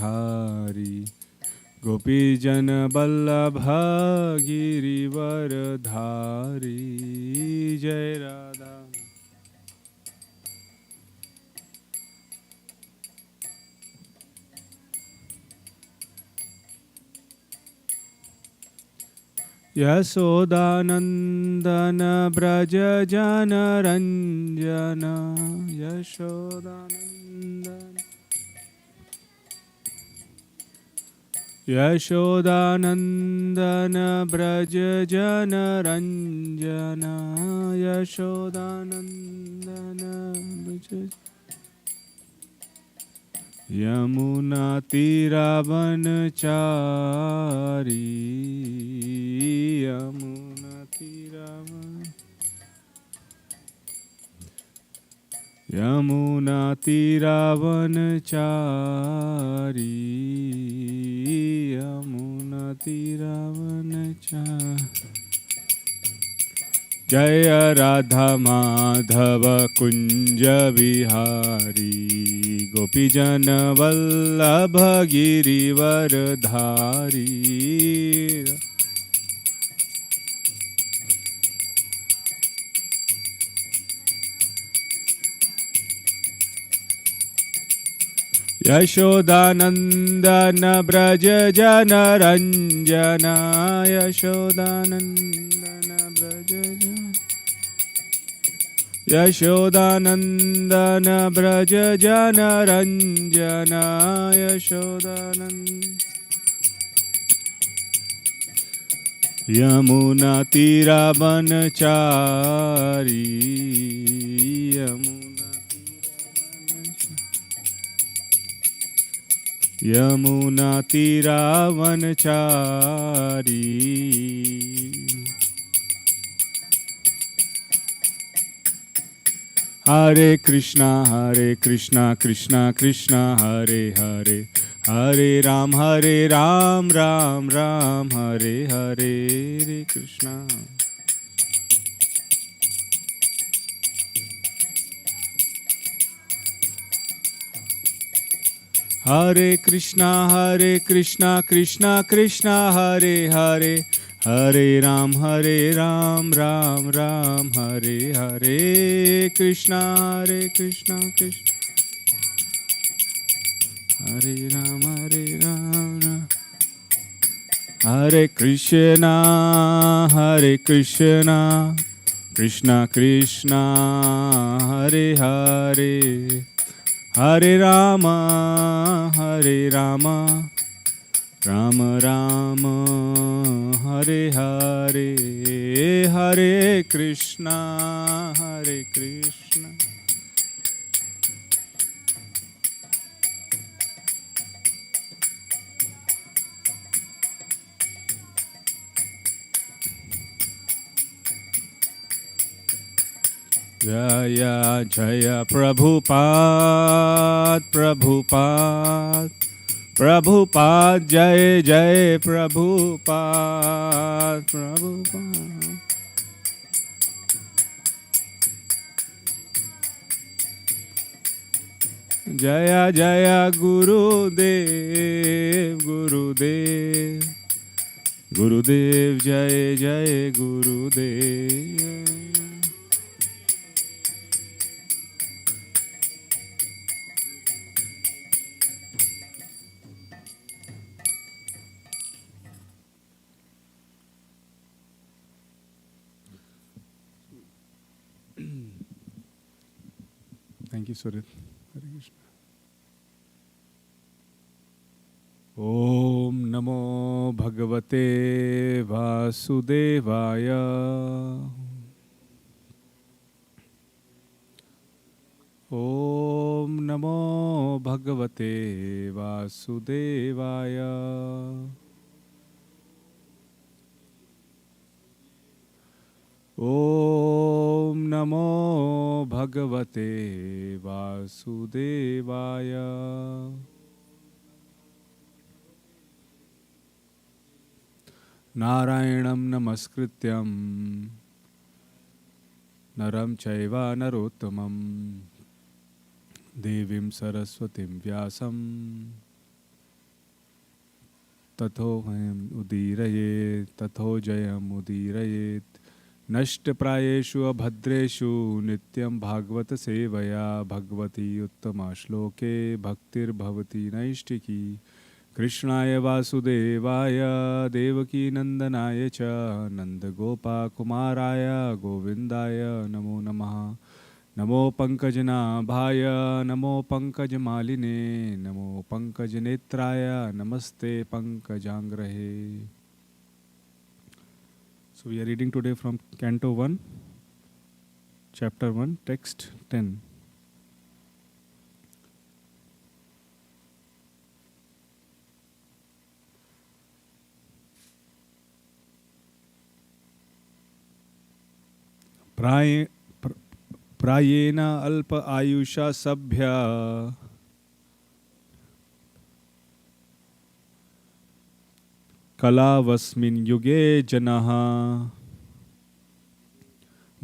गिरिवरधारी गोपीजन बल्लभ गिरिवरधारी जय राधा। यशोदानंदन ब्रज जन रंजन यशोदानंदन यशोदानंदन ब्रज जन रंजन यशोदानंदन ब्रज यमुना तीरावनचारी यमुना तीरावन यमुना तीरावनचारी यमुना तीरावनचारी जय राधा माधव कुंज विहारी गोपीजन वल्लभ गिरिवरधारी यशोदानंदन ब्रज जन रंजन यशोदानंदन ब्रज जन यशोदानंदन ब्रज जन रंजन यशोदानंद यमुना तीरावनचारी यमुना तीरावनचारी हरे कृष्णा कृष्णा कृष्णा हरे हरे हरे राम राम राम हरे हरे हरे कृष्णा हरे कृष्णा कृष्णा कृष्णा हरे हरे हरे राम राम राम हरे हरे कृष्णा कृष्णा हरे राम हरे कृष्णा कृष्णा कृष्णा हरे हरे हरे राम राम राम हरे हरे हरे कृष्णा जय जय प्रभुपाद प्रभुपाद जय जय प्रभुपाद जय जय गुरुदेव जय जय गुरुदेव Thank you, Surit. Hare Krishna. Om Namo Bhagavate Vasudevaya. Om Namo Bhagavate Vasudevaya. Om Namo Bhagavate Vasudevaya. Narayanam Namaskrityam Naram Chaiva Narottamam Devim Saraswatim Vyasam तथो भयम् उदीरयेत् तथो जयम् उदीरयेत् नष्टप्रायेषु अभद्रेषु नित्यं भागवत सेवया भगवती उत्तमा श्लोके भक्तिर्भवति नैष्टिकी कृष्णाय वासुदेवाय देवकी नंदनाय च नंदगोपाकुमाराय गोविन्दाय नमो नमः। नमो पंकजनाभाय नमो पंकजमालिने नमो पंकजनेत्राय नमस्ते पंकजांग्रहे। So we are reading today from Canto 1, Chapter 1, Text 10. प्रायेण अल्प आयुषा सभ्या कलावस्मिन् युगे जनः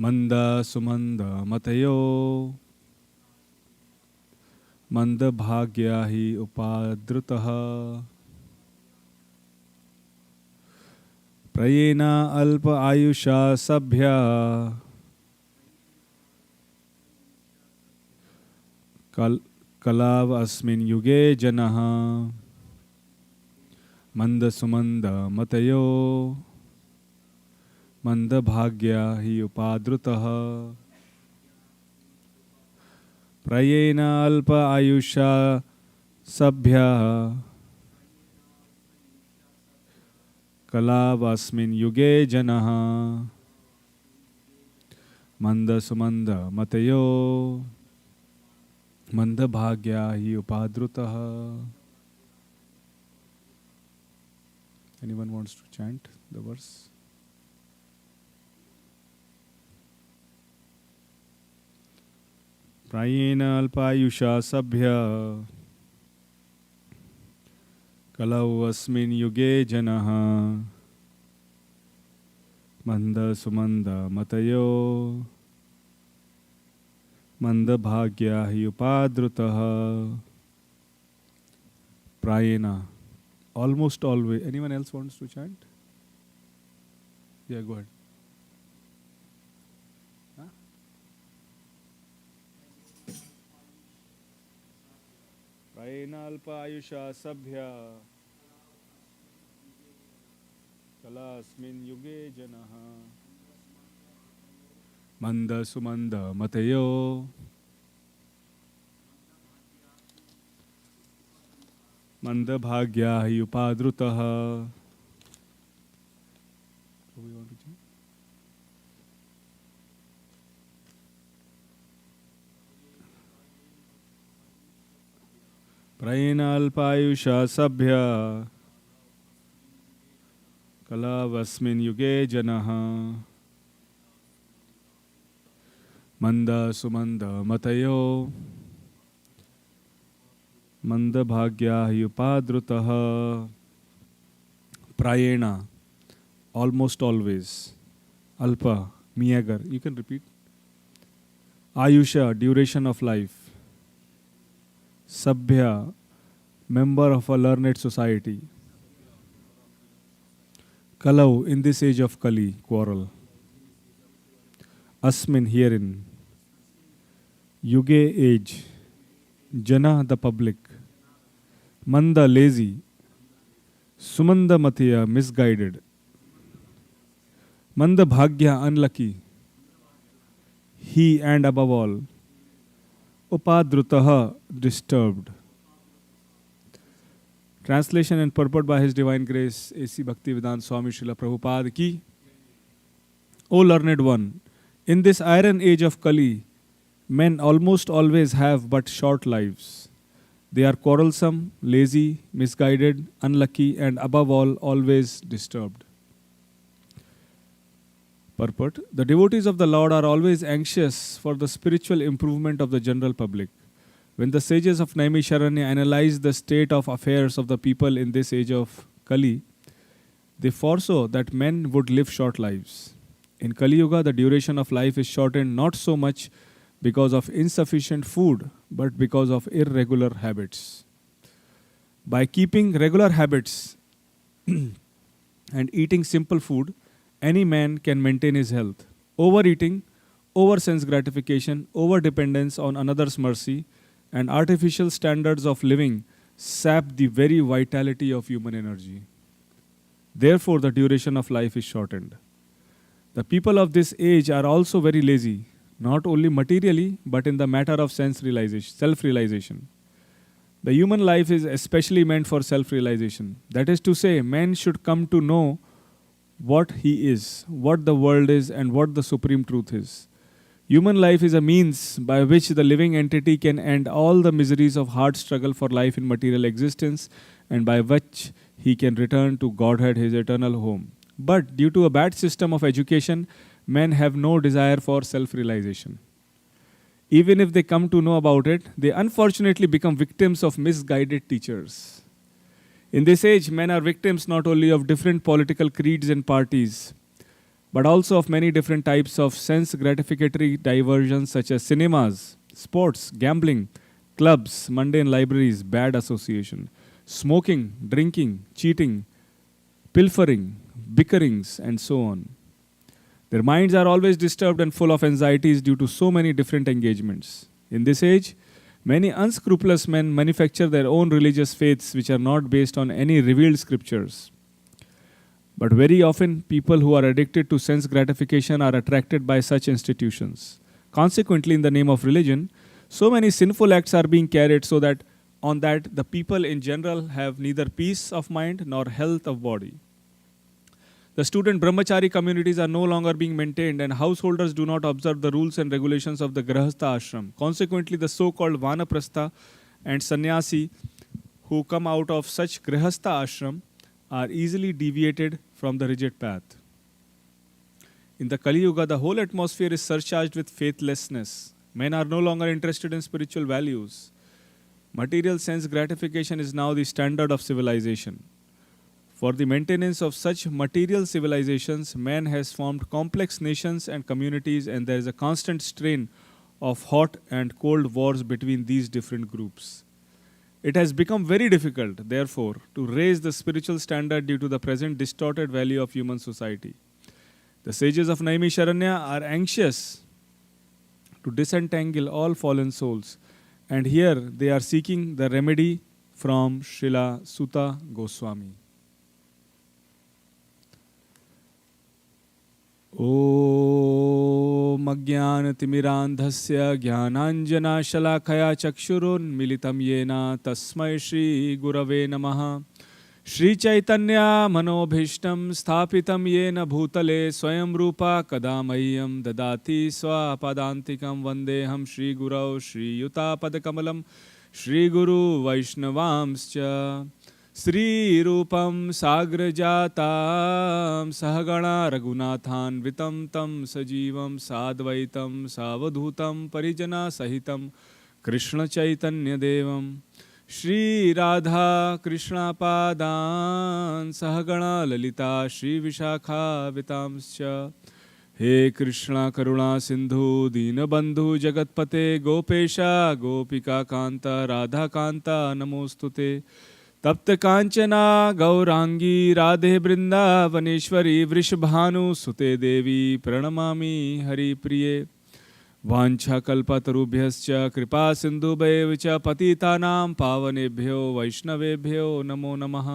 मंद सुमंद मतयो मंद भाग्या हि उपादृतः प्रयेण अल्प आयुषा सभ्या कलावस्मिन् युगे जनः मंद सुमंद मतयो मंद भाग्या हि उपादृतः प्रयेण अल्प आयुषा सभ्या कलावस्मिन् युगे जनः मंद सुमंद मतयो मंद भाग्या हि उपादृतः. Anyone wants to chant the verse? प्रायेण अल्पायुषा सभ्य कलौ अस्मिन् युगे जनः मंद सुमंद मतयो मंद भाग्या हि उपादृतः प्रायेण. Almost always. Anyone else wants to chant? Yeah, go ahead. Huh? Prayena alpa ayusha sabhya kalasmin yuge janaha manda sumanda matayo मंद भाग्या हि उपादृतः. प्रयेण अल्पायुषा सभ्य कलावस्मिन् युगे जनः मंद सुमंद मतयो मंद भाग्या हि उपादृतः प्रायेण almost always alpa meager. You can repeat. Ayusha duration of life. Sabhya member of a learned society. Kalau in this age of Kali quarrel. Asmin herein. Yuge age. Jana the public. Manda lazy, Sumanda Matya misguided, Manda Bhagya unlucky, he and above all, Upadrutaha disturbed. Translation and purport by His Divine Grace A.C. Bhaktivedanta Swami Srila Prabhupada ki. O learned one, in this iron age of Kali, men almost always have but short lives. They are quarrelsome, lazy, misguided, unlucky, and above all, always disturbed. Purport. The devotees of the Lord are always anxious for the spiritual improvement of the general public. When the sages of Naimisharanya analyzed the state of affairs of the people in this age of Kali, they foresaw that men would live short lives. In Kali Yuga, the duration of life is shortened not so much because of insufficient food, but because of irregular habits. By keeping regular habits, and eating simple food, any man can maintain his health. Overeating, over sense gratification, over dependence on another's mercy, and artificial standards of living sap the very vitality of human energy. Therefore, the duration of life is shortened. The people of this age are also very lazy, not only materially, but in the matter of sense realization, self-realization. The human life is especially meant for self-realization. That is to say, man should come to know what he is, what the world is, and what the supreme truth is. Human life is a means by which the living entity can end all the miseries of hard struggle for life in material existence, and by which he can return to Godhead, his eternal home. But due to a bad system of education, men have no desire for self-realization. Even if they come to know about it, they unfortunately become victims of misguided teachers. In this age, men are victims not only of different political creeds and parties, but also of many different types of sense gratificatory diversions such as cinemas, sports, gambling, clubs, mundane libraries, bad association, smoking, drinking, cheating, pilfering, bickerings, and so on. Their minds are always disturbed and full of anxieties due to so many different engagements. In this age, many unscrupulous men manufacture their own religious faiths which are not based on any revealed scriptures. But very often, people who are addicted to sense gratification are attracted by such institutions. Consequently, in the name of religion, so many sinful acts are being carried so that on that the people in general have neither peace of mind nor health of body. The student brahmachari communities are no longer being maintained and householders do not observe the rules and regulations of the grahastha ashram. Consequently, the so-called vanaprastha and sannyasi who come out of such grahastha ashram are easily deviated from the rigid path. In the Kali Yuga, the whole atmosphere is surcharged with faithlessness. Men are no longer interested in spiritual values. Material sense gratification is now the standard of civilization. For the maintenance of such material civilizations, man has formed complex nations and communities, and there is a constant strain of hot and cold wars between these different groups. It has become very difficult, therefore, to raise the spiritual standard due to the present distorted value of human society. The sages of Naimisharanya are anxious to disentangle all fallen souls, and here they are seeking the remedy from Srila Sutta Goswami. ॐ अज्ञानतिमिरान्धस्य ज्ञानाञ्जनशलाकया चक्षुरुन्मिलितं येन तस्मै श्रीगुरवे नमः। श्रीचैतन्यमनोभीष्टं स्थापितं येन भूतले स्वयं रूपा कदा मह्यं ददाति स्वपदान्तिकं। वन्देऽहं श्रीगुरौ श्रीयुतापदकमलं श्रीगुरुवैष्णवांश्च। श्रीरूपं साग्रजातां सहगणा रघुनाथान्वितं तं सजीवं साद्वैतं सावधूतं परिजनसहितं कृष्णचैतन्यदेवं श्रीराधा कृष्णपादान् सहगणा ललिता श्रीविशाखावितांश्च। हे कृष्णा करुणा सिंधु दीनबंधु जगत्पते गोपेश गोपिकाकान्त राधाकान्त नमोस्तुते। तप्त कांचना गौरांगी राधे वृंदावनेश्वरी वृषभानुसुते देवी प्रणमामि हरिप्रिये। वाञ्छाकल्पतरुभ्यश्च कृपा सिन्धुभ्यैव च पतितानां पावनेभ्यो वैष्णवेभ्यो नमो नमः।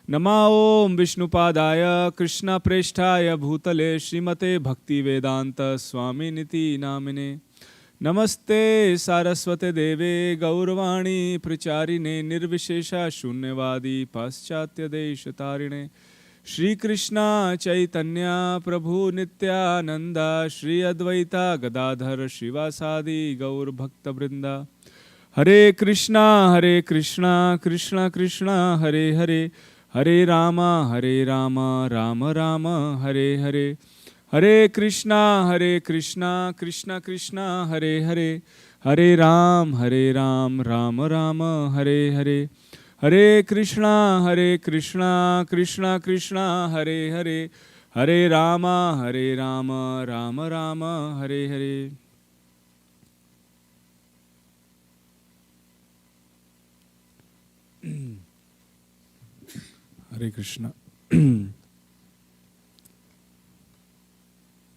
नमो ॐ विष्णुपादाय कृष्णप्रेष्ठाय भूतले श्रीमते भक्तिवेदान्त स्वामिनिति नामिने। नमस्ते सारस्वते देवे गौरवाणी प्रचारिणे निर्विशेषा शून्यवादी पाश्चात्य देशतारिणे। श्री कृष्णा चैतन्य प्रभु नित्यानंद श्री अद्वैता गदाधर शिवासादि गौर भक्त वृंदा। हरे कृष्णा कृष्णा कृष्णा हरे हरे, हरे राम राम राम हरे हरे। हरे कृष्णा कृष्णा कृष्णा हरे हरे, हरे राम राम राम हरे हरे। हरे कृष्णा कृष्णा कृष्णा हरे हरे, हरे राम राम राम हरे हरे। हरे Krishna.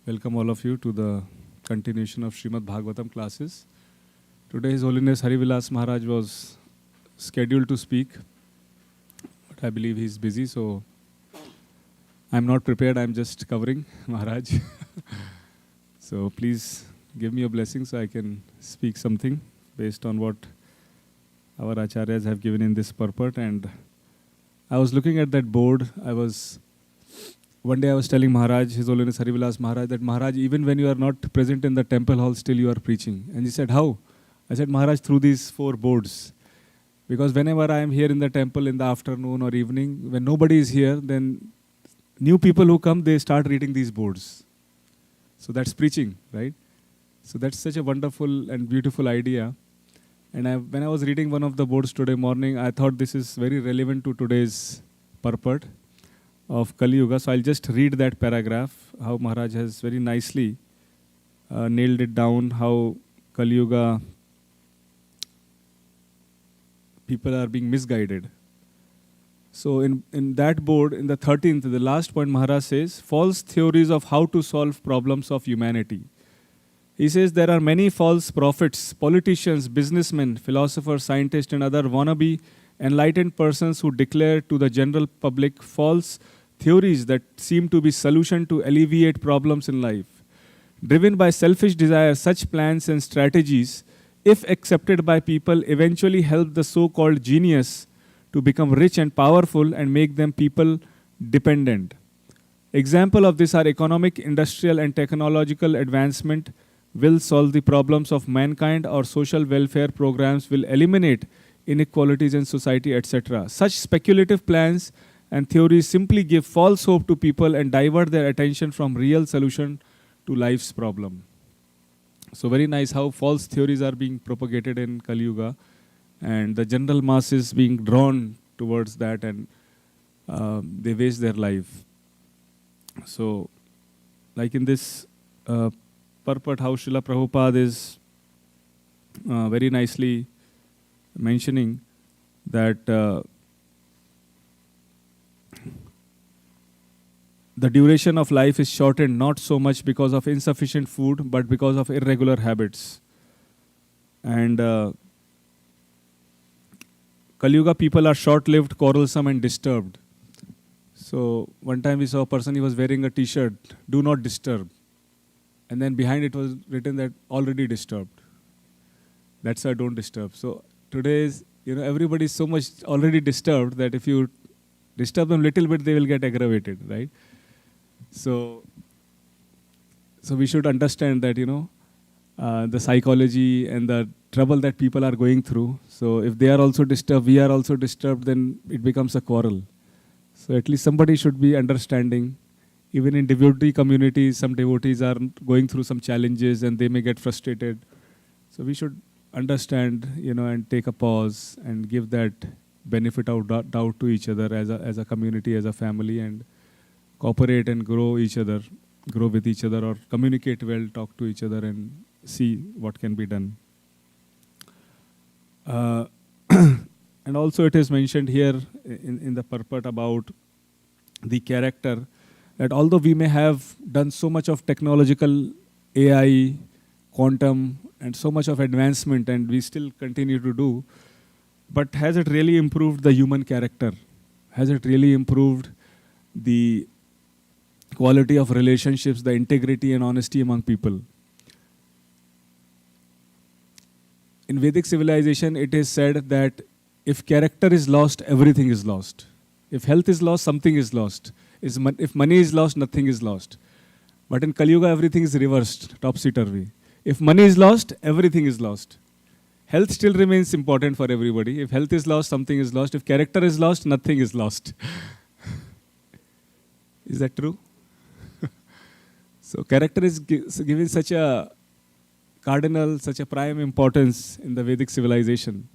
Welcome all of you to the continuation of Srimad Bhagvatam classes. Today His Holiness Harivilas Maharaj was scheduled to speak, but I believe he's busy, so I'm not prepared, I'm just covering Maharaj. So please give me a blessing so I can speak something based on what our acharyas have given in this purport. And I was looking at that board. One day I was telling Maharaj, His Holiness Harivilas Maharaj, that Maharaj, even when you are not present in the temple hall, still you are preaching. And he said, how? I said, Maharaj, through these 4 boards. Because whenever I am here in the temple in the afternoon or evening, when nobody is here, then new people who come, they start reading these boards. So that's preaching, right? So that's such a wonderful and beautiful idea. And when I was reading one of the boards today morning, I thought this is very relevant to today's purport of Kali Yuga. So I'll just read that paragraph, how Maharaj has very nicely nailed it down, how Kali Yuga people are being misguided. So in that board, in the 13th, the last point, Maharaj says, false theories of how to solve problems of humanity. He says there are many false prophets, politicians, businessmen, philosophers, scientists, and other wannabe enlightened persons who declare to the general public false theories that seem to be solution to alleviate problems in life. Driven by selfish desire, such plans and strategies, if accepted by people, eventually help the so-called genius to become rich and powerful and make them people dependent. Example of this are economic, industrial, and technological advancement will solve the problems of mankind, or social welfare programs will eliminate inequalities in society, etc. Such speculative plans and theories simply give false hope to people and divert their attention from real solution to life's problem. So very nice how false theories are being propagated in Kali Yuga, and the general masses being drawn towards that, and they waste their life. So like in this purport, how Srila Prabhupada is very nicely mentioning that the duration of life is shortened not so much because of insufficient food, but because of irregular habits. And Kali Yuga people are short-lived, quarrelsome, and disturbed. So one time we saw a person, he was wearing a t-shirt, do not disturb. And then behind it was written that already disturbed. That's why don't disturb. So today is, everybody is so much already disturbed that if you disturb them little bit, they will get aggravated, right? So we should understand that, the psychology and the trouble that people are going through. So if they are also disturbed, we are also disturbed, then it becomes a quarrel. So at least somebody should be understanding. Even in devotee communities, some devotees are going through some challenges and they may get frustrated. So we should understand, and take a pause and give that benefit of doubt to each other as a community, as a family, and cooperate and grow with each other, or communicate well, talk to each other, and see what can be done. And also it is mentioned here in the purport about the character, that although we may have done so much of technological AI, quantum, and so much of advancement, and we still continue to do, but has it really improved the human character? Has it really improved the quality of relationships, the integrity and honesty among people? In Vedic civilization, it is said that if character is lost, everything is lost. If health is lost, something is lost. If money is lost, nothing is lost. But in Kali Yuga, everything is reversed, topsy-turvy. If money is lost, everything is lost. Health still remains important for everybody. If health is lost, something is lost. If character is lost, nothing is lost. Is that true? So character is given such a cardinal, such a prime importance in the Vedic civilization.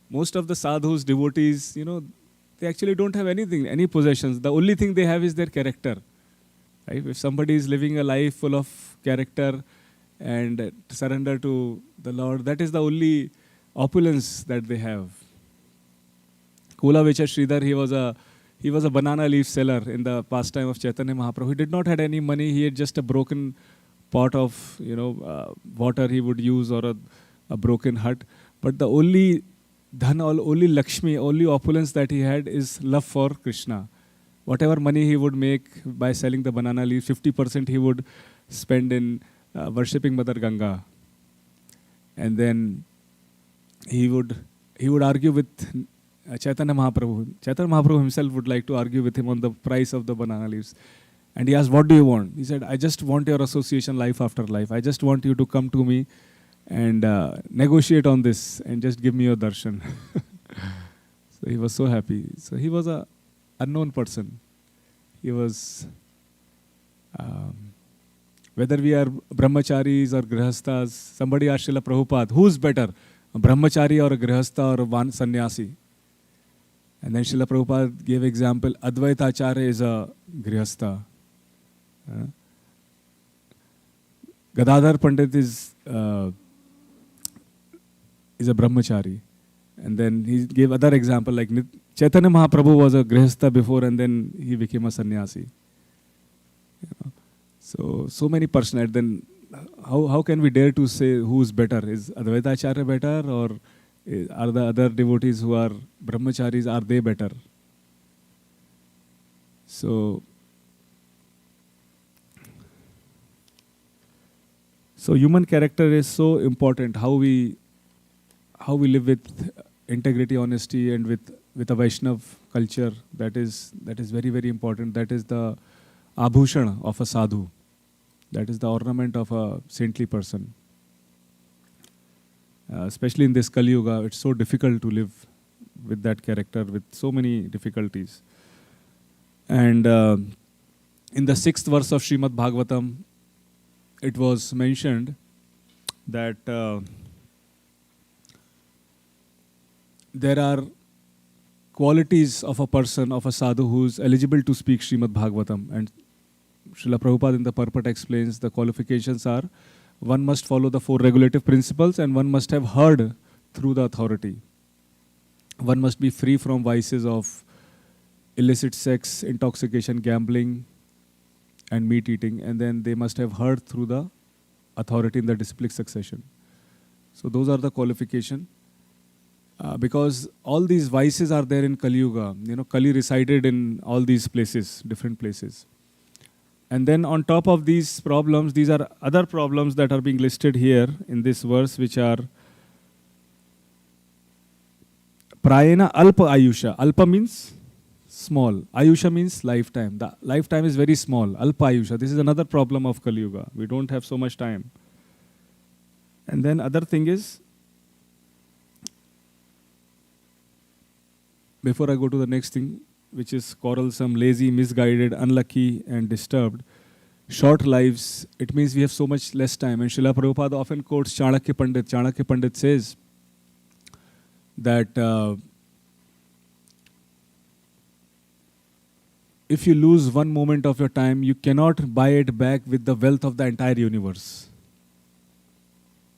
Most of the sadhus, devotees, they actually don't have anything, any possessions. The only thing they have is their character. Right? If somebody is living a life full of character and surrender to the Lord, that is the only opulence that they have. Kula Vecha Sridhar, He was a banana leaf seller in the pastime of Chaitanya Mahaprabhu. He did not had any money. He had just a broken pot of water he would use, or a broken hut. But the only dhan, only Lakshmi, only opulence that he had is love for Krishna. Whatever money he would make by selling the banana leaf, 50% he would spend in worshipping Mother Ganga. And then he would argue with Chaitanya Mahaprabhu. Chaitanya Mahaprabhu himself would like to argue with him on the price of the banana leaves. And he asked, what do you want? He said, I just want your association life after life. I just want you to come to me and negotiate on this and just give me your darshan. So he was so happy. So he was a unknown person. He was, whether we are brahmacharis or grihastas, somebody asked Srila Prabhupada, who's better, a brahmachari or a grihasta or one sannyasi? And then Srila Prabhupada gave example, Advaita Acharya is a grihasta. Gadadhar Pandit is a brahmachari. And then he gave other example like Chaitanya Mahaprabhu was a grihastha before and then he became a sannyasi. So many personalities. Then how can we dare to say who is better? Is Advaita Acharya better, or are the other devotees who are brahmacharis, are they better? So human character is so important. How we live with integrity, honesty, and with a Vaishnav culture, that is very, very important. That is the abhushan of a sadhu. That is the ornament of a saintly person. Especially in this Kali Yuga, it's so difficult to live with that character, with so many difficulties. And in the 6th verse of Srimad Bhagvatam, it was mentioned that there are qualities of a person, of a sadhu, who is eligible to speak Srimad Bhagvatam. And Srila Prabhupada in the purport explains the qualifications are: one must follow the 4 regulative principles, and one must have heard through the authority. One must be free from vices of illicit sex, intoxication, gambling, and meat eating. And then they must have heard through the authority in the disciplic succession. So those are the qualifications. Because all these vices are there in Kali Yuga. Kali resided in all these places, different places. And then on top of these problems, these are other problems that are being listed here in this verse, which are Prayena Alpa Ayusha. Alpa means small. Ayusha means lifetime. The lifetime is very small. Alpa Ayusha. This is another problem of Kali Yuga. We don't have so much time. And then other thing is, before I go to the next thing, which is quarrelsome, lazy, misguided, unlucky, and disturbed, short lives, it means we have so much less time. And Srila Prabhupada often quotes Chanakya Pandit. Chanakya Pandit says that if you lose one moment of your time, you cannot buy it back with the wealth of the entire universe.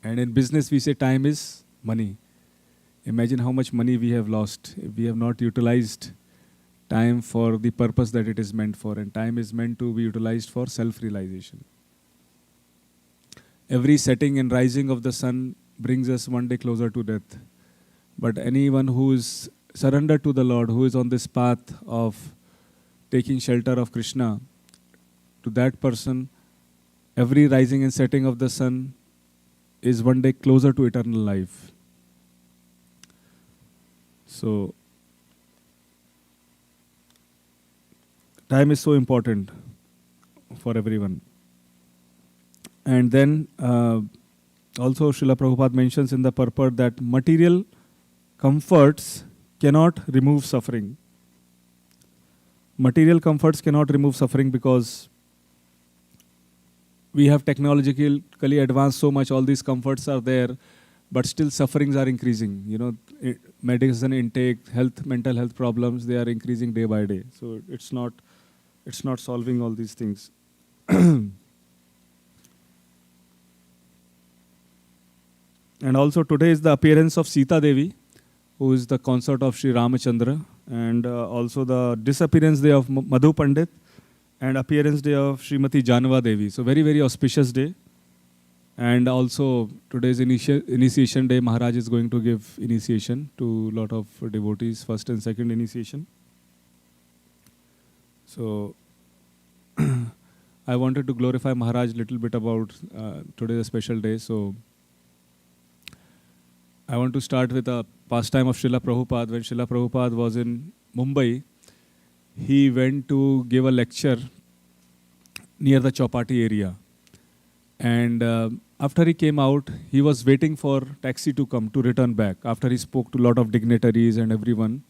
And in business, we say time is money. Imagine how much money we have lost if we have not utilized time for the purpose that it is meant for. And time is meant to be utilized for self-realization. Every setting and rising of the sun brings us one day closer to death. But anyone who is surrendered to the Lord, who is on this path of taking shelter of Krishna, to that person, every rising and setting of the sun is one day closer to eternal life. So, time is so important for everyone. And then also Srila Prabhupada mentions in the purport that material comforts cannot remove suffering. Material comforts cannot remove suffering because we have technologically advanced so much, all these comforts are there, but still sufferings are increasing. Medicine intake, mental health problems, they are increasing day by day. So it's not solving all these things. And also today is the appearance of Sita Devi, who is the consort of Sri Ramachandra. and also the disappearance day of Madhu Pandit and appearance day of Srimati Janava Devi. So very, very auspicious day. And also today's initiation day, Maharaj is going to give initiation to a lot of devotees, first and second initiation. So I wanted to glorify Maharaj a little bit about today's special day. So I want to start with a pastime of Srila Prabhupada. When Srila Prabhupada was in Mumbai, he went to give a lecture near the Chowpatty area. And after he came out, he was waiting for taxi to come to return back. After he spoke to a lot of dignitaries and everyone,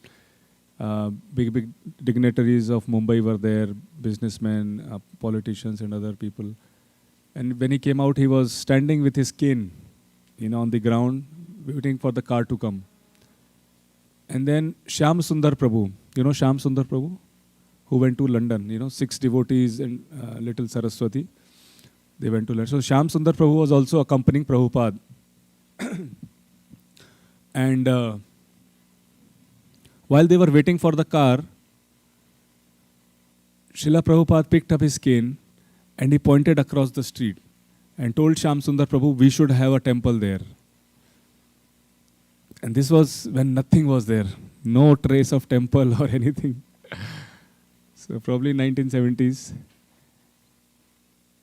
big dignitaries of Mumbai were there, businessmen, politicians and other people. And when he came out, he was standing with his cane, on the ground, waiting for the car to come. And then Shyam Sundar Prabhu, Shyam Sundar Prabhu, who went to London, 6 devotees and little Saraswati, they went to London. So Shyam Sundar Prabhu was also accompanying Prabhupada. And while they were waiting for the car, Srila Prabhupada picked up his cane and he pointed across the street and told Shyam Sundar Prabhu, we should have a temple there. And this was when nothing was there. No trace of temple or anything. So probably 1970s.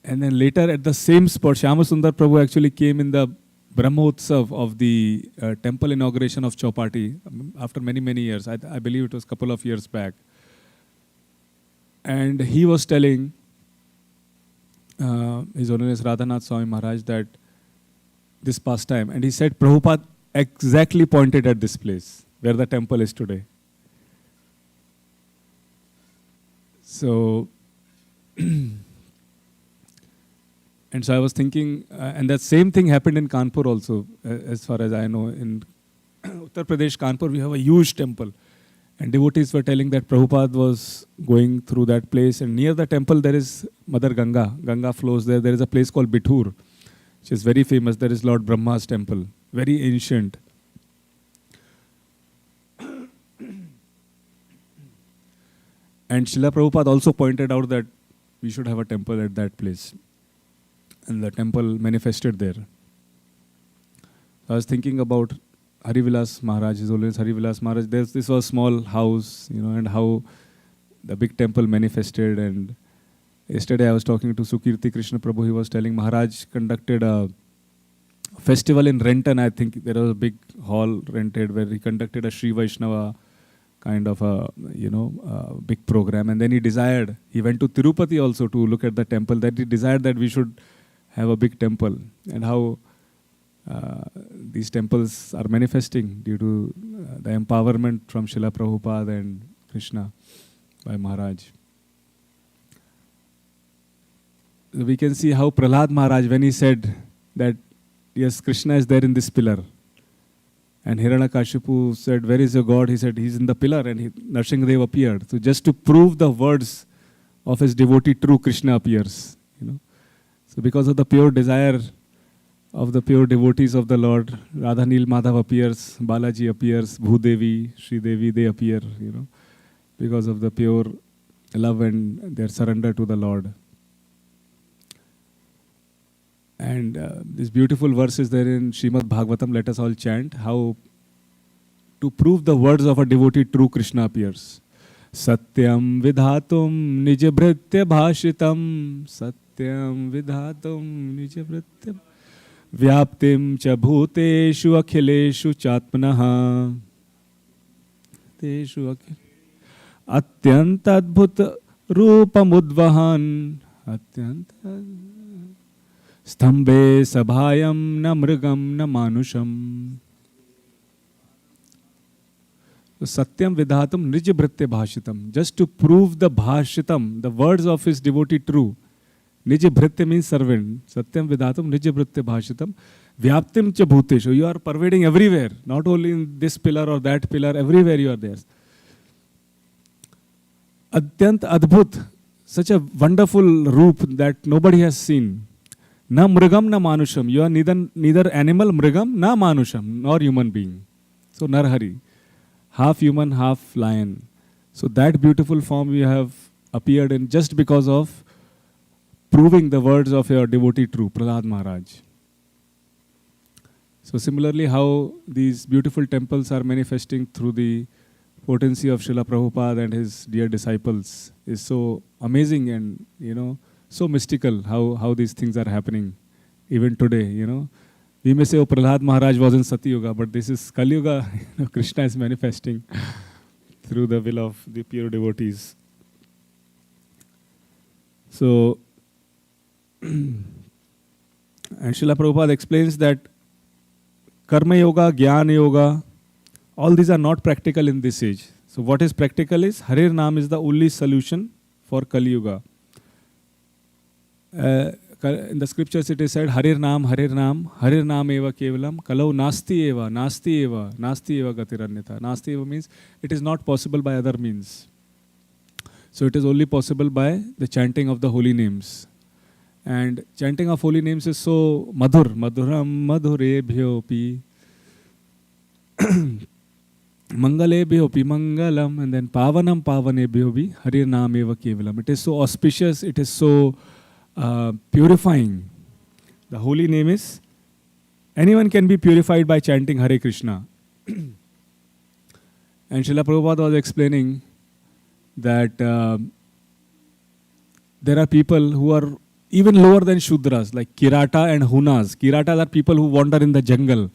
And then later at the same spot, Shyama Sundar Prabhu actually came in the Brahmotsav of the temple inauguration of Chowpatty after many, many years. I believe it was a couple of years back. And he was telling His Holiness Radhanath Swami Maharaj that this pastime. And he said Prabhupada exactly pointed at this place where the temple is today. So, and so I was thinking, and that same thing happened in Kanpur also, as far as I know. In Uttar Pradesh, Kanpur, we have a huge temple. And devotees were telling that Prabhupada was going through that place. And near the temple, there is Mother Ganga. Ganga flows there. There is a place called Bithur, which is very famous. There is Lord Brahma's temple, very ancient. And Srila Prabhupada also pointed out that we should have a temple at that place. And the temple manifested there. I was thinking about Harivilas Maharaj, His Holiness Harivilas Maharaj. This was a small house, and how the big temple manifested. And yesterday I was talking to Sukirti Krishna Prabhu. He was telling Maharaj conducted a festival in Renton. I think there was a big hall rented where he conducted a Sri Vaishnava kind of a, big program. And then he went to Tirupati also to look at the temple, that he desired that we should have a big temple, and how these temples are manifesting due to the empowerment from Srila Prabhupada and Krishna by Maharaj. We can see how Prahlad Maharaj, when he said that, yes, Krishna is there in this pillar. And Hiranyakashipu said, where is your God? He said, he's in the pillar. And Narsingadev appeared. So just to prove the words of his devotee, true Krishna appears. So because of the pure desire of the pure devotees of the Lord, Radha Nil Madhav appears, Balaji appears, Bhudevi, Sri Devi, they appear, because of the pure love and their surrender to the Lord. And this beautiful verse is there in Srimad Bhagvatam. Let us all chant how to prove the words of a devotee, true Krishna appears. Satyam vidhatum nijabhritya bhashitam. Satyam vidhatum nijabhritya vyaptim cha bhuteshu akhileshu chatmanaha. Atyantadbhut rupamudvahan. Atyantadbhut Sthambe sabhayam na mrigam na manusham. Satyam vidhatam nijabhritya bhashitam. Just to prove the bhashitam, the words of his devotee true. Nijabhritya means servant. Satyam vidhatam nijabhritya bhashitam. Vyaptim cha bhuteshu. You are pervading everywhere. Not only in this pillar or that pillar. Everywhere you are there. Atyant adbhut. Such a wonderful roop that nobody has seen. Na mrigam na manusham. You are neither animal mrigam na manusham, nor human being. So Narhari, half human, half lion. So that beautiful form you have appeared in just because of proving the words of your devotee true, Prahlad Maharaj. So similarly, how these beautiful temples are manifesting through the potency of Srila Prabhupada and his dear disciples is so amazing and, so mystical how these things are happening even today, We may say, oh, Prahlad Maharaj was in Sati Yuga, but this is Kali Yuga. Krishna is manifesting through the will of the pure devotees. So, and Srila Prabhupada explains that Karma Yoga, Jnana Yoga, all these are not practical in this age. So what is practical is Harir Naam is the only solution for Kali Yuga. In the scriptures it is said, Harir Naam eva kevalam, kalau nasti eva gatiranyata. Nasti eva means it is not possible by other means. So it is only possible by the chanting of the holy names. And chanting of holy names is so madhuram madhurebhyopi mangalebhyopi mangalam, and then pavanam pavanebhyopi Harir Naam eva kevalam. It is so auspicious, it is so purifying. The holy name is, anyone can be purified by chanting Hare Krishna. And Srila Prabhupada was explaining that there are people who are even lower than Shudras, like Kirata and Hunas. Kiratas are people who wander in the jungle.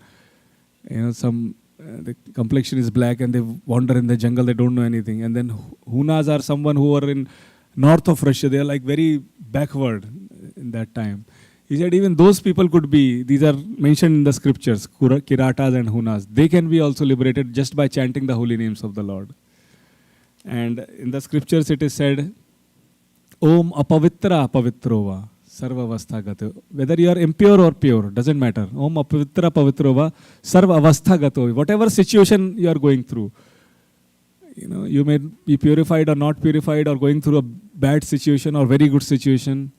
The complexion is black and they wander in the jungle, they don't know anything. And then Hunas are someone who are in north of Russia, they are like very backward in that time. He said even those people could be, these are mentioned in the scriptures, Kiratas and Hunas. They can be also liberated just by chanting the holy names of the Lord. And in the scriptures it is said, Om apavitra apavitrova sarva avastha gato. Whether you are impure or pure, doesn't matter. Om apavitra apavitrova sarva avastha gato. Whatever situation you are going through, you may be purified or not purified or going through a bad situation or very good situation.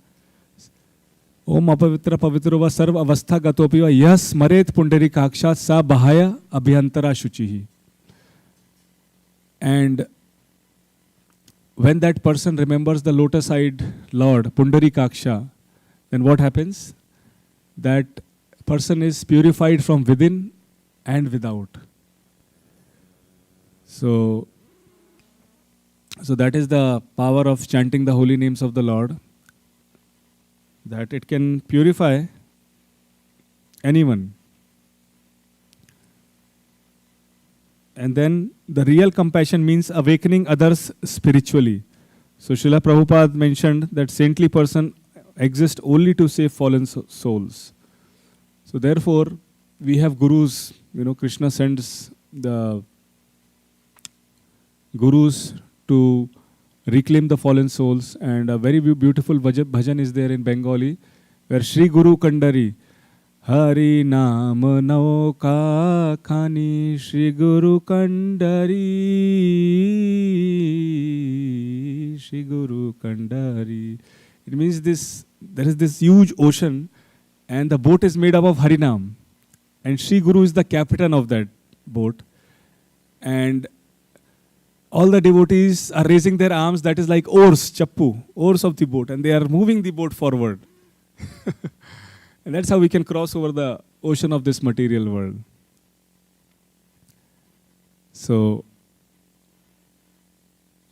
Om apavitra pavitrova sarva avastha gatopiva yas maret pundari kakshat sa bahaya abhyantara shuchihi. And when that person remembers the lotus-eyed Lord, Pundarikaksha, then what happens? That person is purified from within and without. So that is the power of chanting the holy names of the Lord, that it can purify anyone. And then the real compassion means awakening others spiritually. So Srila Prabhupada mentioned that saintly person exists only to save fallen souls. So therefore, we have gurus. Krishna sends the gurus to reclaim the fallen souls. And a very beautiful bhajan is there in Bengali, where Shri Guru Kandari, Hari Naam Nauka Khani Shri Guru Kandari, Shri Guru Kandari. It means there is this huge ocean and the boat is made up of Harinam. And Shri Guru is the captain of that boat. And all the devotees are raising their arms, that is like oars, chappu, oars of the boat. And they are moving the boat forward. And that's how we can cross over the ocean of this material world. So,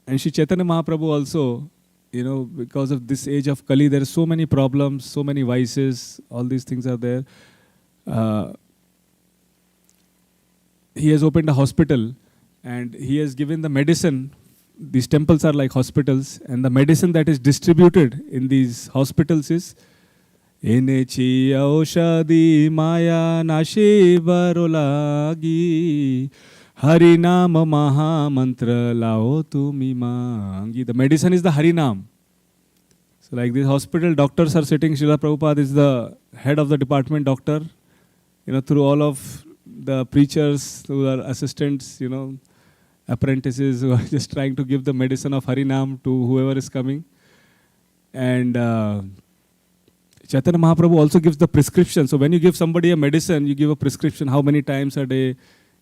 and Shri Chaitanya Mahaprabhu also, because of this age of Kali, there are so many problems, so many vices, all these things are there. He has opened a hospital and he has given the medicine. These temples are like hospitals, and the medicine that is distributed in these hospitals is Enechi aushadi maya nashi barolagi Harinam maha mantra lao tumi mangi. The medicine is the Harinam. So like this hospital, doctors are sitting, Srila Prabhupada is the head of the department doctor. Through all of the preachers, through our assistants, apprentices who are just trying to give the medicine of Harinam to whoever is coming. And Chaitanya Mahaprabhu also gives the prescription. So when you give somebody a medicine, you give a prescription, how many times a day,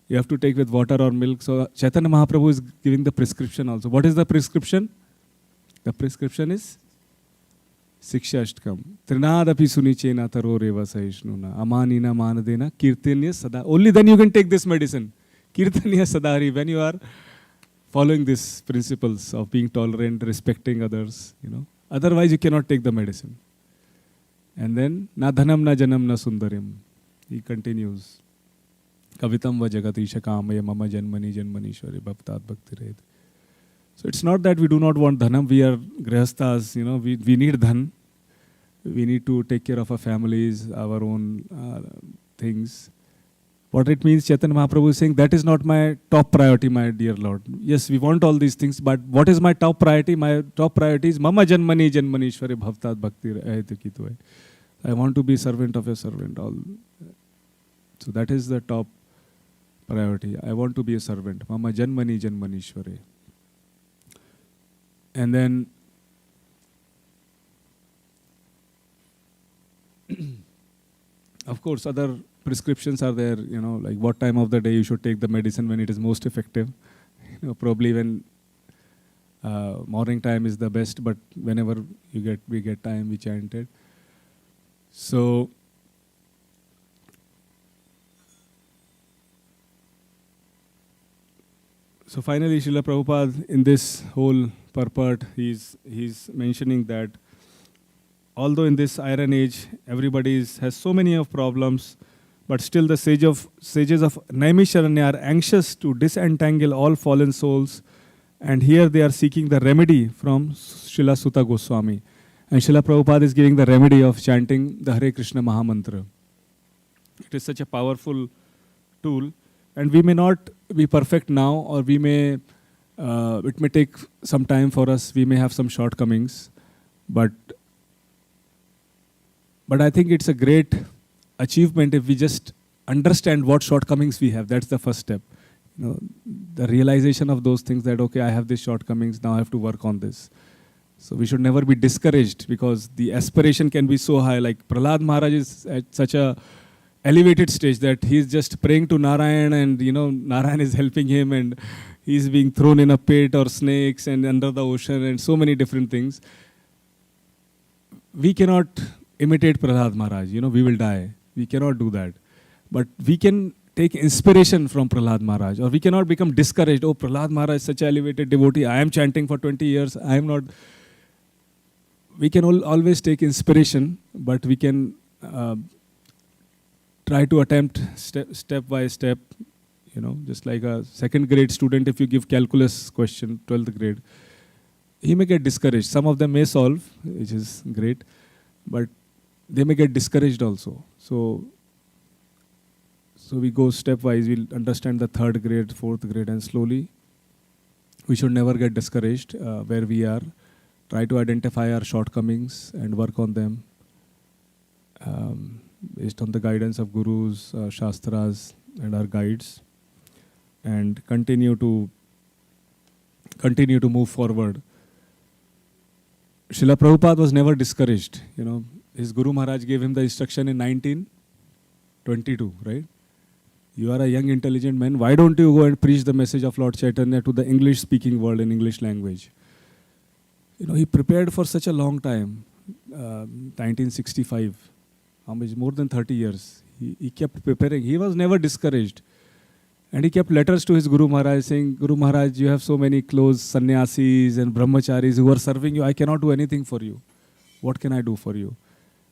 You have to take with water or milk. So Chaitanya Mahaprabhu is giving the prescription also. What is the prescription? The prescription is Siksha Ashtakam. Trinadapi sunichena taro reva sahishnuna. Amanina manadena kirtanya sada. Only then you can take this medicine. Kirtanya sadari. When you are following these principles of being tolerant, respecting others, Otherwise you cannot take the medicine. And then, na dhanam na janam na sundarim. He continues. Kavitam va jagatisha kamaya mama janmani janmanishwari bhaptat bhakti red. So it's not that we do not want dhanam. We are grihasthas, we need dhan. We need to take care of our families, our own things. What it means, Chaitanya Mahaprabhu is saying, that is not my top priority, my dear Lord. Yes, we want all these things, but what is my top priority? My top priority is mama janmani janmanishwari bhaptat bhakti red. I want to be servant of a servant. So that is the top priority. I want to be a servant. Mama janmani janmanishwari. And then of course other prescriptions are there, like what time of the day you should take the medicine when it is most effective. Probably when morning time is the best, but whenever we get time, we chant it. So finally, Srila Prabhupada, in this whole purport, he's mentioning that although in this iron age, everybody has so many of problems, but still the sages of Naimisharanya are anxious to disentangle all fallen souls, and here they are seeking the remedy from Srila Sutta Goswami. And Srila Prabhupada is giving the remedy of chanting the Hare Krishna Mahamantra. It is such a powerful tool, and we may not be perfect now, or it may take some time for us, we may have some shortcomings, but I think it's a great achievement if we just understand what shortcomings we have. That's the first step. The realization of those things that, okay, I have these shortcomings, now I have to work on this. So we should never be discouraged, because the aspiration can be so high. Like Prahlad Maharaj is at such a elevated stage that he's just praying to Narayan, and Narayan is helping him, and he's being thrown in a pit or snakes and under the ocean and so many different things. We cannot imitate Prahlad Maharaj, we will die. We cannot do that. But we can take inspiration from Prahlad Maharaj, or we cannot become discouraged. Oh, Prahlad Maharaj is such an elevated devotee. I am chanting for 20 years. I am not. We can always take inspiration, but we can try to attempt step by step, just like a second grade student, if you give calculus question, 12th grade, he may get discouraged. Some of them may solve, which is great, but they may get discouraged also. So we go stepwise. We'll understand the third grade, fourth grade, and slowly we should never get discouraged where we are. Try to identify our shortcomings and work on them based on the guidance of gurus, shastras, and our guides, and continue to move forward. Srila Prabhupada was never discouraged. His Guru Maharaj gave him the instruction in 1922, right? You are a young, intelligent man. Why don't you go and preach the message of Lord Chaitanya to the English-speaking world in English language? He prepared for such a long time, 1965, more than 30 years. He kept preparing. He was never discouraged. And he kept letters to his Guru Maharaj saying, Guru Maharaj, you have so many close sannyasis and brahmacharis who are serving you. I cannot do anything for you. What can I do for you?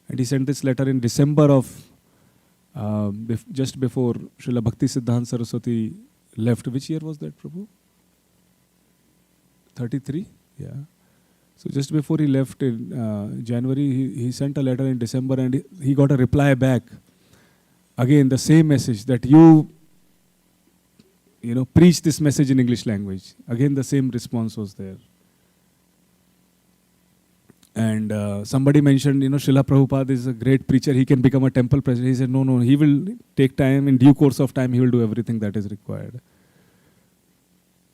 And he sent this letter in December of, just before Srila Bhakti Siddhanta Saraswati left. Which year was that, Prabhu? 33? Yeah. So just before he left in January, he sent a letter in December, and he got a reply back. Again, the same message that you preach this message in English language. Again, the same response was there. And somebody mentioned, Srila Prabhupada is a great preacher. He can become a temple president. He said, no, he will take time. In due course of time, he will do everything that is required.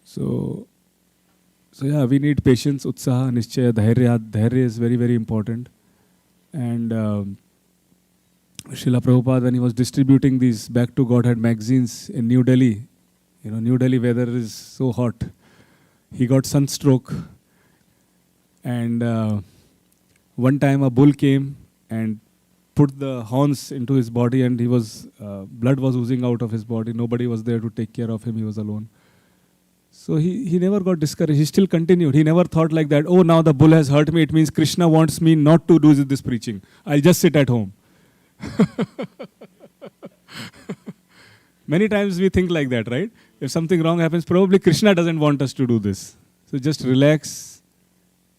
So yeah, we need patience, utsaha, nischaya, dhairya. Dhairya is very, very important. And Srila Prabhupada, when he was distributing these Back to Godhead magazines in New Delhi New Delhi weather is so hot. He got sunstroke. And one time a bull came and put the horns into his body, and blood was oozing out of his body. Nobody was there to take care of him. He was alone. So he never got discouraged. He still continued. He never thought like that, oh, now the bull has hurt me. It means Krishna wants me not to do this preaching. I'll just sit at home. Many times we think like that, right? If something wrong happens, probably Krishna doesn't want us to do this. So just relax,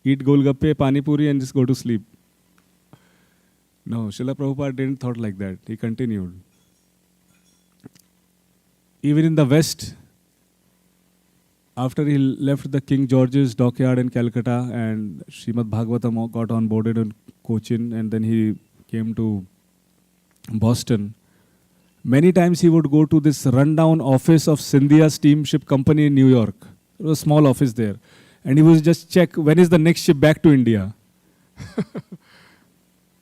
eat golgappe, pani puri, and just go to sleep. No, Srila Prabhupada didn't thought like that. He continued. Even in the West, after he left the King George's dockyard in Calcutta and Srimad Bhagvatam got onboarded in Cochin, and then he came to Boston, many times he would go to this rundown office of Scindia Steamship Company in New York. There was a small office there. And he would just check, when is the next ship back to India?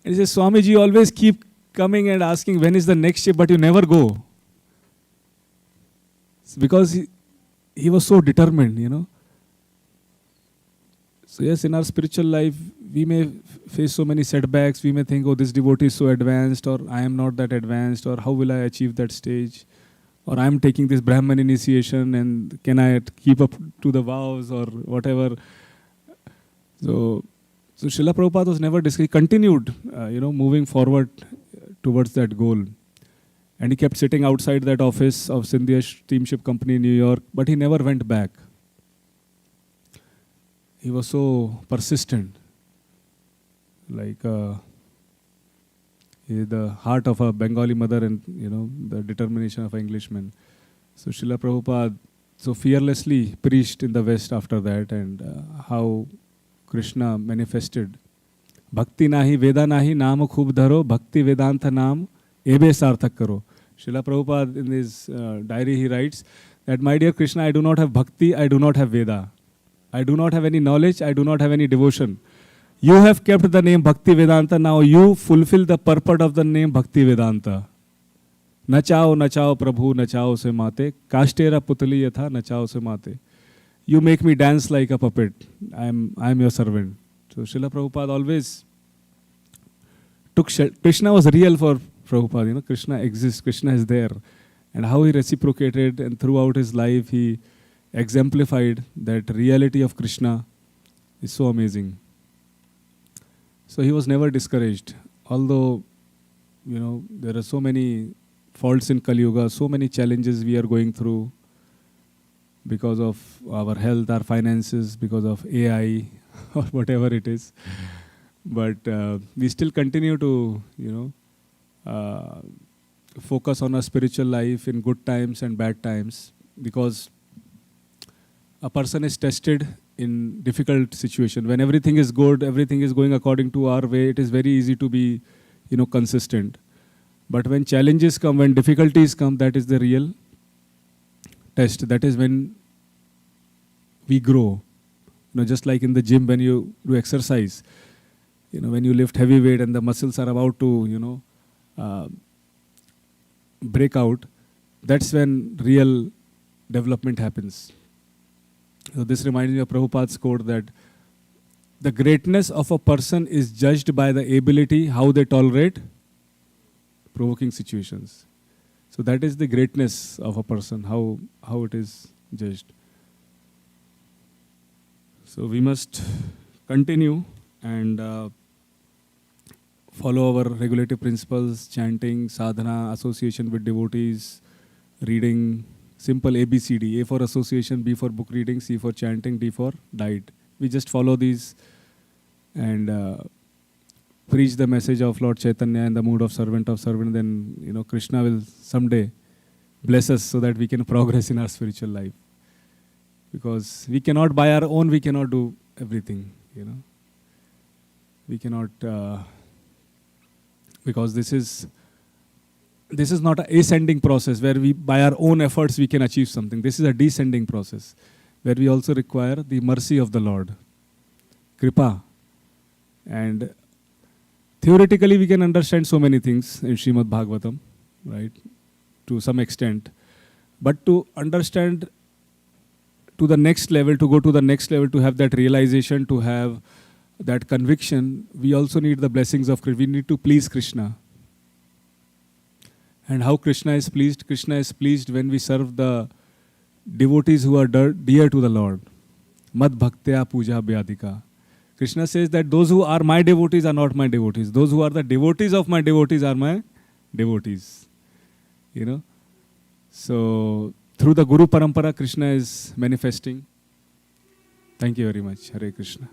And he says, Swamiji, you always keep coming and asking, when is the next ship, but you never go. It's because he was so determined, So yes, in our spiritual life, we may face so many setbacks. We may think, oh, this devotee is so advanced, or I am not that advanced, or how will I achieve that stage? Or I am taking this Brahman initiation, and can I keep up to the vows, or whatever. So Srila Prabhupada was never discouraged. He continued, moving forward towards that goal. And he kept sitting outside that office of Scindia Steamship Company in New York, but he never went back. He was so persistent, like the heart of a Bengali mother and, the determination of an Englishman. So Srila Prabhupada so fearlessly preached in the West after that, and how Krishna manifested. Bhakti nahi Veda nahi naam khub dharo, Bhakti Vedanta naam ebe sarthak karo. Srila Prabhupada in his diary he writes that, my dear Krishna, I do not have bhakti, I do not have Veda. I do not have any knowledge, I do not have any devotion. You have kept the name Bhakti Vedanta, now you fulfill the purport of the name Bhakti Vedanta. Nachao Prabhu, nachao se mate, kashtera putali yatha, nachao se mate. You make me dance like a puppet. I am your servant. So Srila Prabhupada always took Krishna was real for Prabhupada. Krishna exists, Krishna is there. And how he reciprocated, and throughout his life he exemplified that reality of Krishna is so amazing. So he was never discouraged. Although, there are so many faults in Kali Yuga, so many challenges we are going through because of our health, our finances, because of AI, or whatever it is. But we still continue to, focus on our spiritual life in good times and bad times, because a person is tested in difficult situation. When everything is good, everything is going according to our way, it is very easy to be, consistent. But when challenges come, when difficulties come, that is the real test. That is when we grow. Just like in the gym when you do exercise, when you lift heavy weight and the muscles are about to, break out, that's when real development happens. So this reminds me of Prabhupada's quote that the greatness of a person is judged by the ability how they tolerate provoking situations. So that is the greatness of a person, how it is judged. So we must continue and follow our regulative principles, chanting, sadhana, association with devotees, reading, simple ABCD, A for association, B for book reading, C for chanting, D for diet. We just follow these and preach the message of Lord Chaitanya in the mood of servant, then Krishna will someday bless us so that we can progress in our spiritual life. Because we cannot, by our own, we cannot do everything, We cannot, because this is not an ascending process where we, by our own efforts, we can achieve something. This is a descending process where we also require the mercy of the Lord, Kripa. And theoretically, we can understand so many things in Srimad Bhagvatam, right, to some extent. But to understand to the next level, to go to the next level, to have that realization, to have that conviction, we also need the blessings of Krishna. We need to please Krishna. And how Krishna is pleased? Krishna is pleased when we serve the devotees who are dear to the Lord. Mad bhaktya puja vyadika. Krishna says that those who are my devotees are not my devotees. Those who are the devotees of my devotees are my devotees. You know? So, through the Guru Parampara, Krishna is manifesting. Thank you very much. Hare Krishna.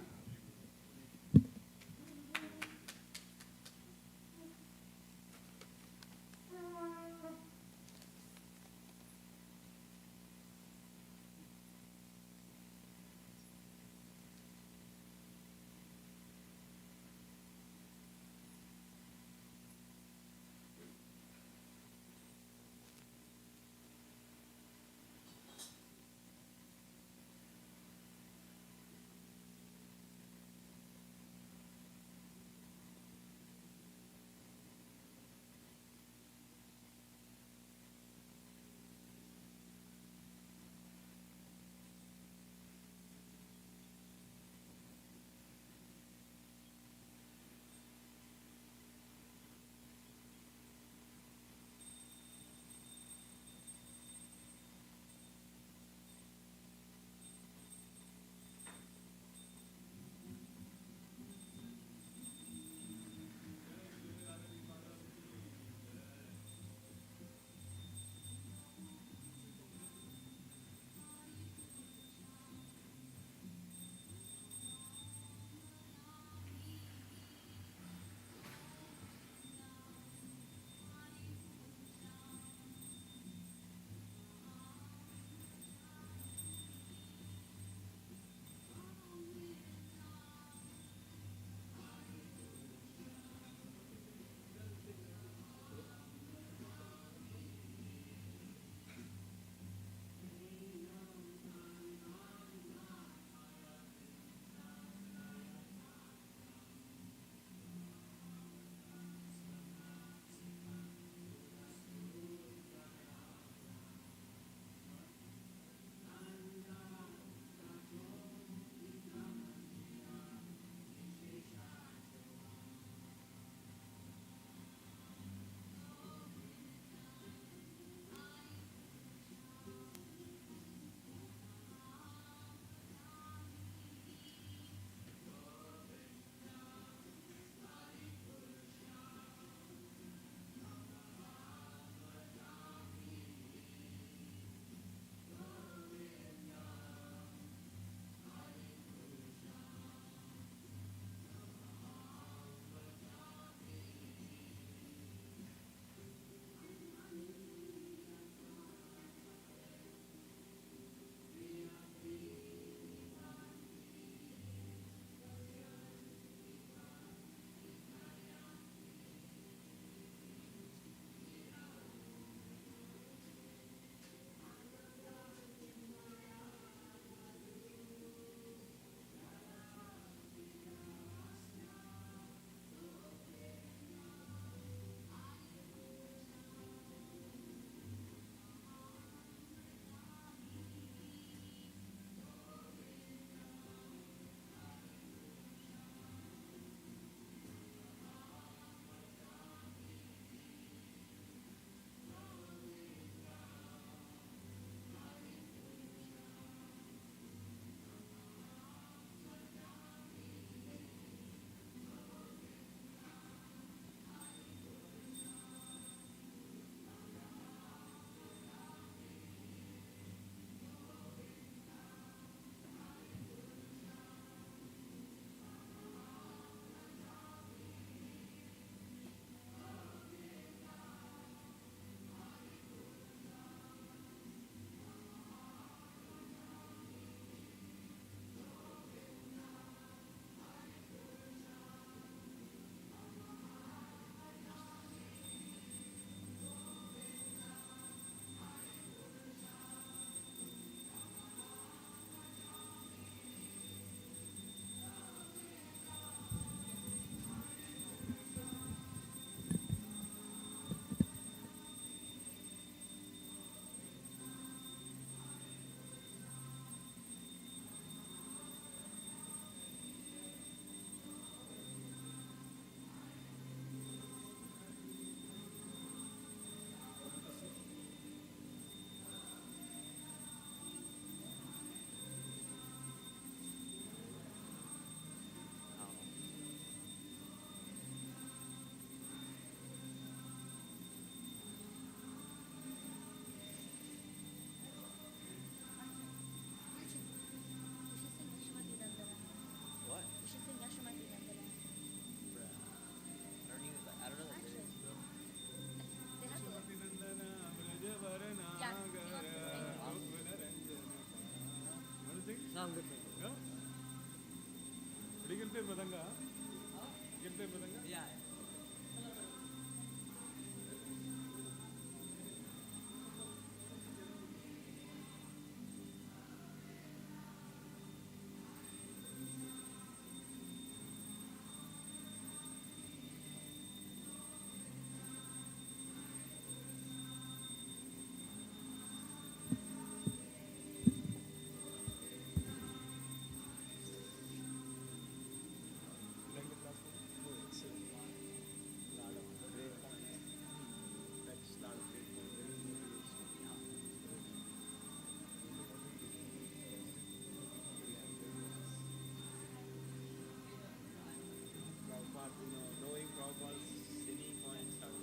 No, I'm good. Yeah? Did you play Madanga? You can play Madanga? Yeah. Knowing Prabhupada's silly points are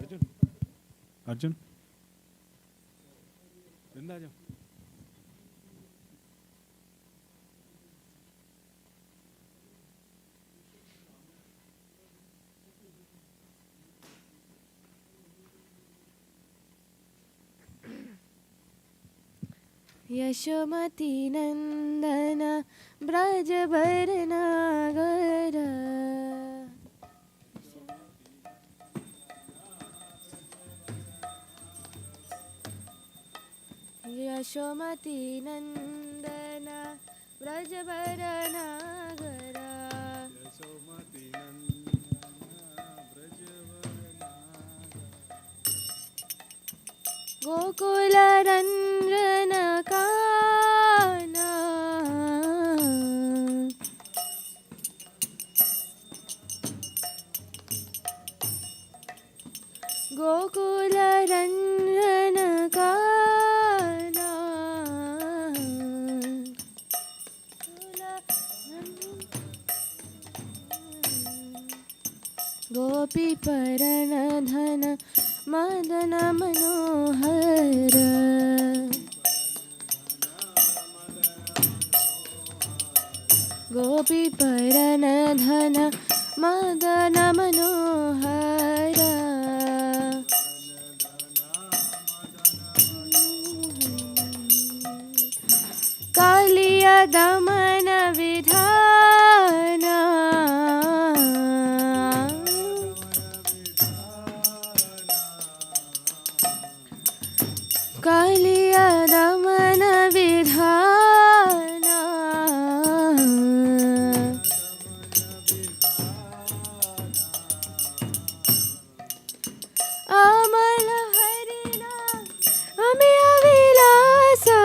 Arjun? Arjun? Vrinda, जाओ. यशोमती नंदन ब्रजवर नागर यशोमती नंदन ब्रजवर नागर यशोमती नंदन ब्रजवर गोकुल रंजन काना गोकुल रंजन काना गोपी परण धन मदन मनोहर गोपी परण धन मदन मनोहर कालिय दमन विधान कालिय दमन विधान अमल हरिना अमी अविलासा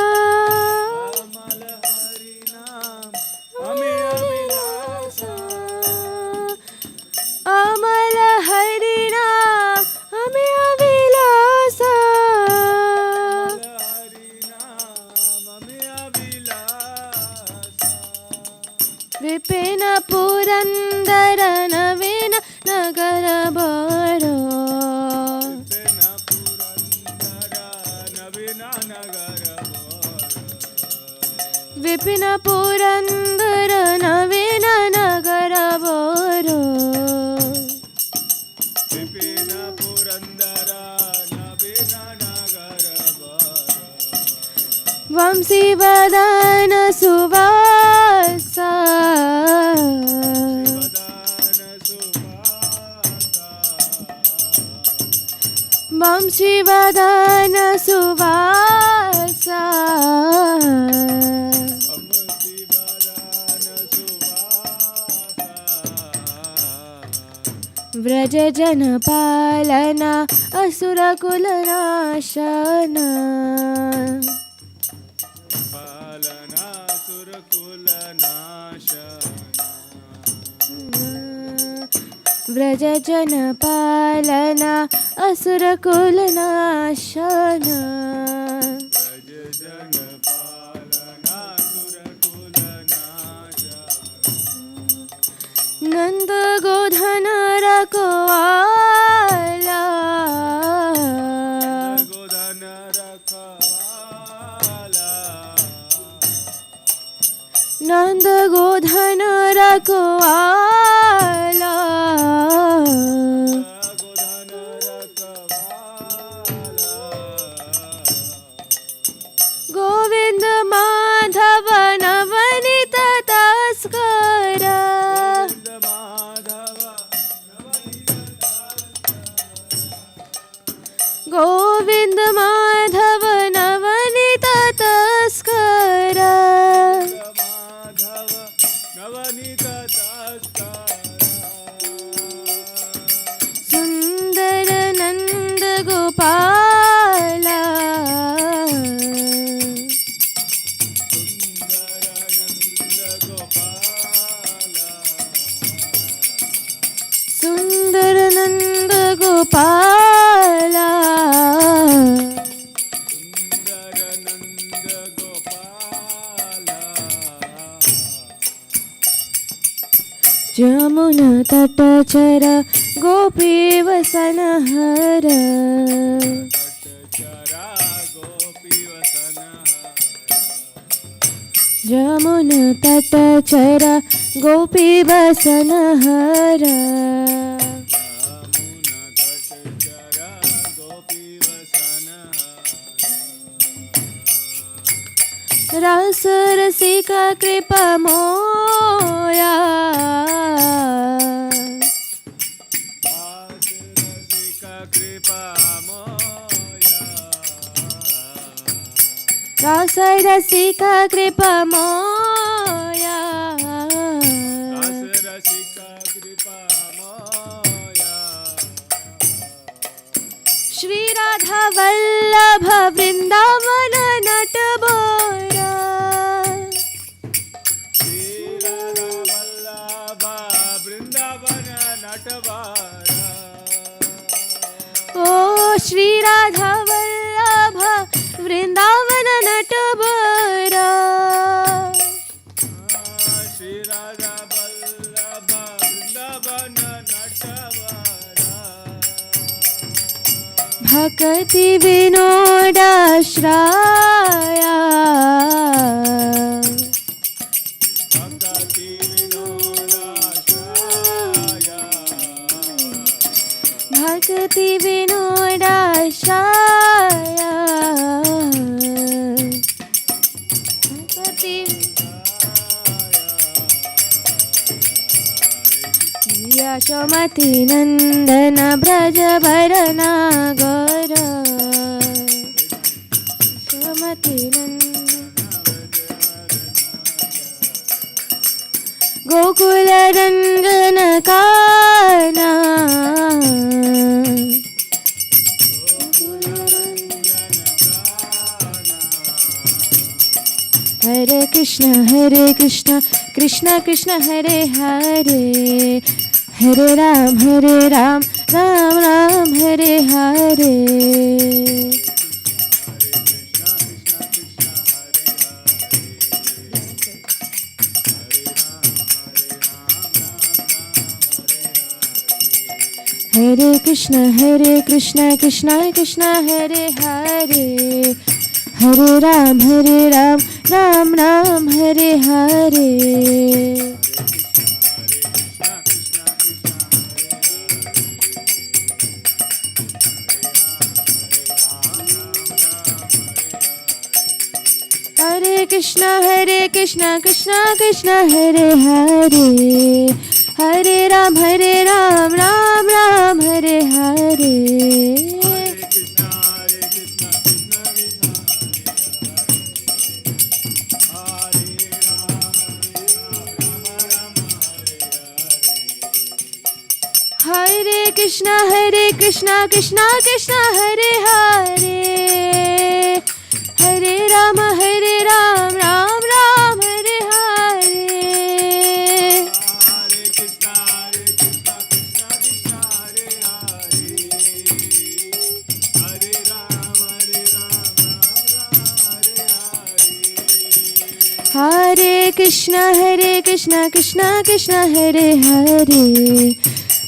अमल हरिनाम अमी अभिलाषा अमल हरिनाम अमी अविलासा हरिनाम अमी अभिलाषा विपिन पुरंदर नवीन नगर बरो तेन पुरंदर नवीन नगर विपिन पुरंदर नवीन नगर बरो विपिन पुरंदर नवीन नगर वंशी वदन सुवासा वदन सुभासा वंशी वदन सुवासा अमसी वदन सुभासा व्रज जन पालना असुर कुल नाशना पालना सुरकुल नाशना व्रज जन पालना असुर कुल नाशना ब्रज जन पालना सुरकुल नाशना नंद गोधन रखवाला गोधन रखवाला नंद गोधन रखवाला गोधन रखवाला गोविंद माधव नवनीत तस्कर गोविंद माधव नवनीत तस्कर माधव नवनीत सुंदर नंद गोपाला सुंदर नंद गोपाला जमुन तटचर गोपी वसन हर जमुन तटचर गोपी वसन हर रस रसिका कृपा मोया रस रसिका कृपा मोया श्री राधा वल्लभ वृंदावन नट बोरा ओ श्री राधा वल्लभ वृंदावन नट बोरा श्री राधा वल्लभ वृंदावन नटवरा भक्ति विनोदाश्रया भक्ति विनोदाश्रया भक्ति विनोदाश्रया भक्ति यशोमती नंदन ब्रज भरना गौर यशोमती गोकुल रंजन काना हरे Krishna Krishna Krishna Hare Hare Hare Ram Ram Ram Hare Hare Hare Krishna Krishna Krishna Hare Hare Hare Ram Ram Ram Hare Hare Hare Krishna Krishna Krishna Hare Hare Hare Ram Ram Ram Hare Hare Hare Krishna Krishna Krishna Hare Hare Hare Ram Ram Ram Hare Hare Hare Krishna Krishna Krishna Hare Hare,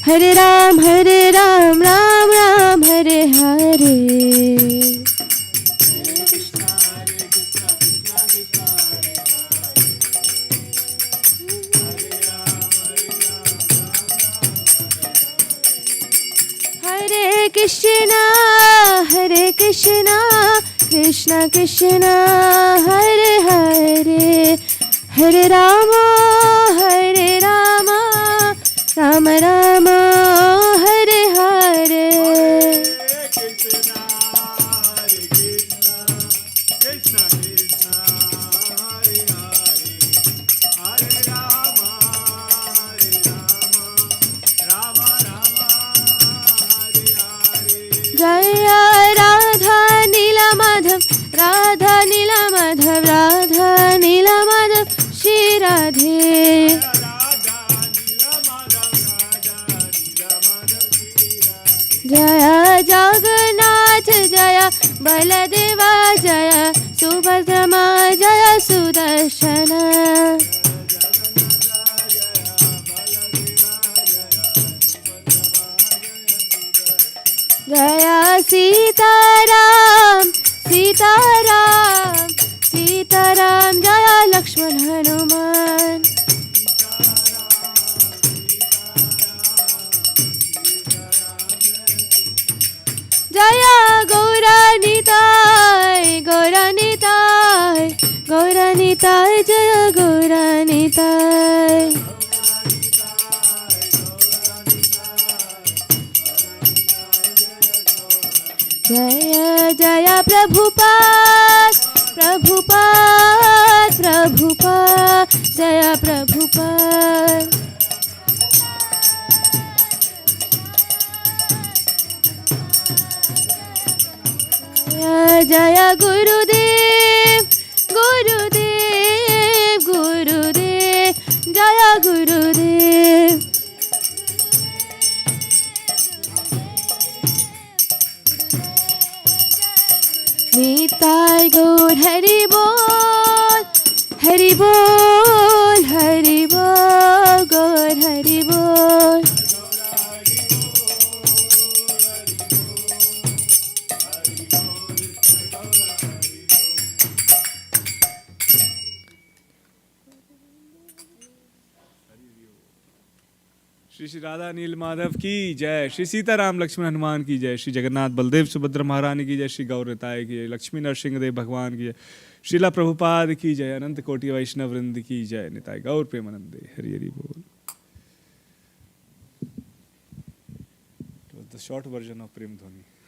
Hare Ram Ram Ram Hare Hare. Hare Krishna Krishna Krishna Hare Hare, Hare Rama Rama Rama Hare Hare. Jaya Radha Nila Madhav, Radha Nila Madhav, Radha Nila Madhav, Shri Radhe. Jaya Jagannath Jaya, Baladeva Jaya, Subhadrama Jaya, Sudarshana. Jaya Sitaram, Sitaram, Sitaram, Jaya Lakshman Hanuman. Jaya Gauranitai, Gauranitai, Gauranitai, Jaya Gauranitai. Jaya Jaya Prabhupada, Prabhupada, Prabhupada, Jaya Prabhupada. Jaya Jaya Gurudev, Gurudev, Gurudev, Jaya Gurudev. Nitai Gaur Hari Bol, Hari Bol, Hari Bol, Gaur Hari Bol. Shri Shri Radha नील माधव की जय, श्री सीताराम लक्ष्मण हनुमान की जय, श्री जगन्नाथ बलदेव सुभद्रा महारानी की जय, श्री गौर निताय की जय, लक्ष्मी नरसिंहदेव भगवान की जय, श्रीला प्रभुपाद की जय, अनंत कोटि वैष्णव वृंद की जय, निताय गौर प्रेमानंदे, हरि हरि बोल. It was the short version of Prem Dhwani.